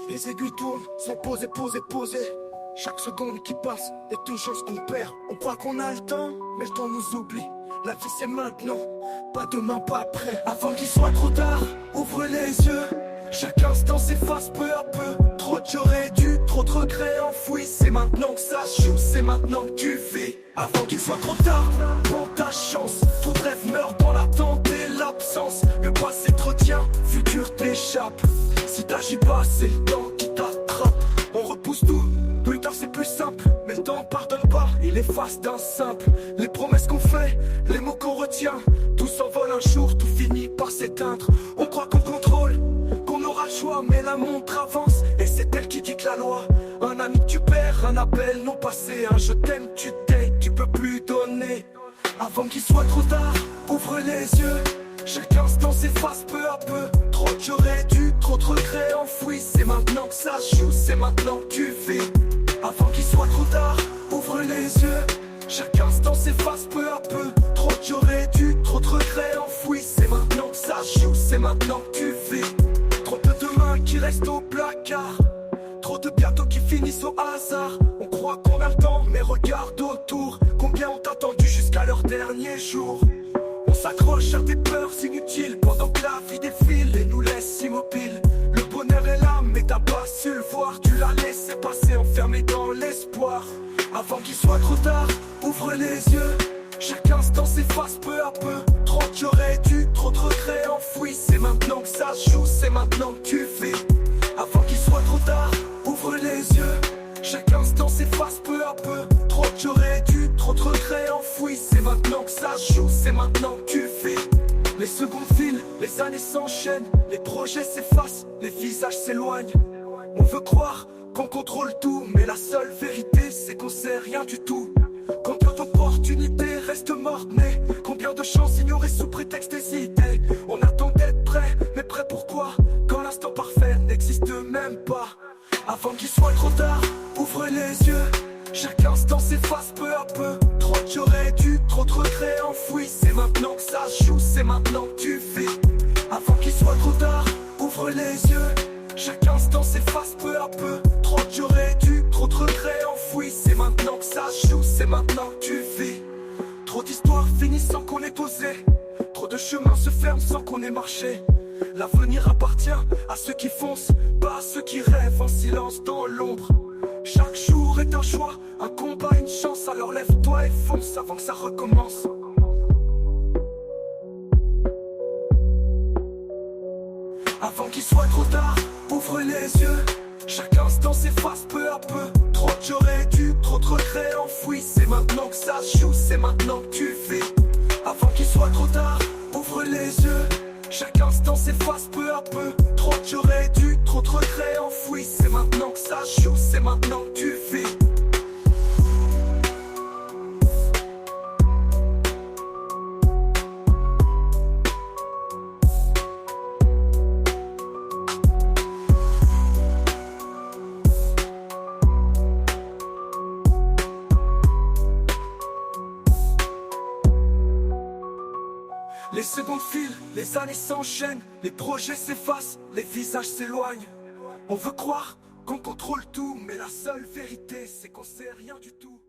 Les aiguilles tournent, sont posées, posées, posées. Chaque seconde qui passe est une chance qu'on perd. On croit qu'on a le temps, mais le temps nous oublie. La vie c'est maintenant, pas demain, pas après. Avant qu'il soit trop tard, ouvre les yeux. Chaque instant s'efface peu à peu. Trop j'aurais dû, trop de regrets enfouis. C'est maintenant que ça joue, c'est maintenant que tu vis. Avant qu'il soit trop tard, prends ta chance. Tout rêve meurt dans l'attente et l'absence. Le passé te retient, futur t'échappe. Si t'agis pas, c'est le temps qui t'attrape. On repousse tout, plus tard c'est plus simple. Mais le temps pardonne pas, il efface d'un simple. Les promesses qu'on fait, les mots qu'on retient, tout s'envole un jour, tout finit par s'éteindre. On croit qu'on contrôle, qu'on aura le choix, mais la montre avance et c'est elle qui dicte la loi. Un ami que tu perds, un appel non passé, un je t'aime, tu t'aimes, tu peux plus donner. Avant qu'il soit trop tard, ouvre les yeux. Chaque instant s'efface peu à peu. Trop j'aurais dû, trop de regrets enfouis. C'est maintenant que ça joue, c'est maintenant que tu vis. Avant qu'il soit trop tard, ouvre les yeux. Chaque instant s'efface peu à peu. Trop j'aurais dû, trop de regrets enfouis. C'est maintenant que ça joue, c'est maintenant que tu vis. Trop de demain qui restent au placard. Trop de bientôt qui finissent au hasard. On croit qu'on a le temps, mais regarde autour. Combien ont attendu jusqu'à leur dernier jour. On s'accroche à des peurs inutiles pendant que la vie défile et nous laisse immobiles. Le bonheur est là, mais t'as pas su le voir. Tu l'as laissé passer enfermé dans l'espoir. Avant qu'il soit trop tard, ouvre les yeux. Chaque instant s'efface peu à peu. Trop j'aurais dû, trop de regrets enfouis. C'est maintenant que ça joue, c'est maintenant que tu vis. Avant qu'il soit trop tard, ouvre les yeux. Chaque instant s'efface peu à peu. Trop j'aurais dû, trop de regrets enfouis. C'est maintenant que ça joue, c'est maintenant que tu vis. Les secondes filent, les années s'enchaînent. Les projets s'effacent, les visages s'éloignent. On veut croire qu'on contrôle tout, mais la seule vérité c'est qu'on sait rien du tout. Combien d'opportunités restent mortes, mais combien de chances ignorées sous prétexte des idées. On attend d'être prêt, mais prêt pourquoi? Quand l'instant parfait n'existe même pas. Avant qu'il soit trop tard, ouvre les yeux. Chaque instant s'efface peu à peu. Trop j'aurais dû, trop de regrets enfouis. C'est maintenant que ça joue, c'est maintenant que tu vis. Avant qu'il soit trop tard, ouvre les yeux. Chaque instant s'efface peu à peu. Trop j'aurais dû, trop de regrets enfouis. C'est maintenant que ça joue, c'est maintenant que tu vis. Trop d'histoires finissent sans qu'on ait osé. Trop de chemins se ferment sans qu'on ait marché. L'avenir appartient à ceux qui foncent, pas à ceux qui rêvent en silence dans l'ombre. Chaque jour est un choix, un combat, une chance. Alors lève-toi et fonce avant que ça recommence. Avant qu'il soit trop tard, ouvre les yeux. Chaque instant s'efface peu à peu. Trop j'aurais dû, trop de regrets enfouis. C'est maintenant que ça joue, c'est maintenant que tu vis. Avant qu'il soit trop tard, ouvre les yeux. Chaque instant s'efface peu à peu. Trop j'aurais dû, trop de regrets enfouis. C'est maintenant que ça joue, c'est maintenant que tu vis. Les secondes filent, les années s'enchaînent. Les projets s'effacent, les visages s'éloignent. On veut croire qu'on contrôle tout, mais la seule vérité c'est qu'on sait rien du tout.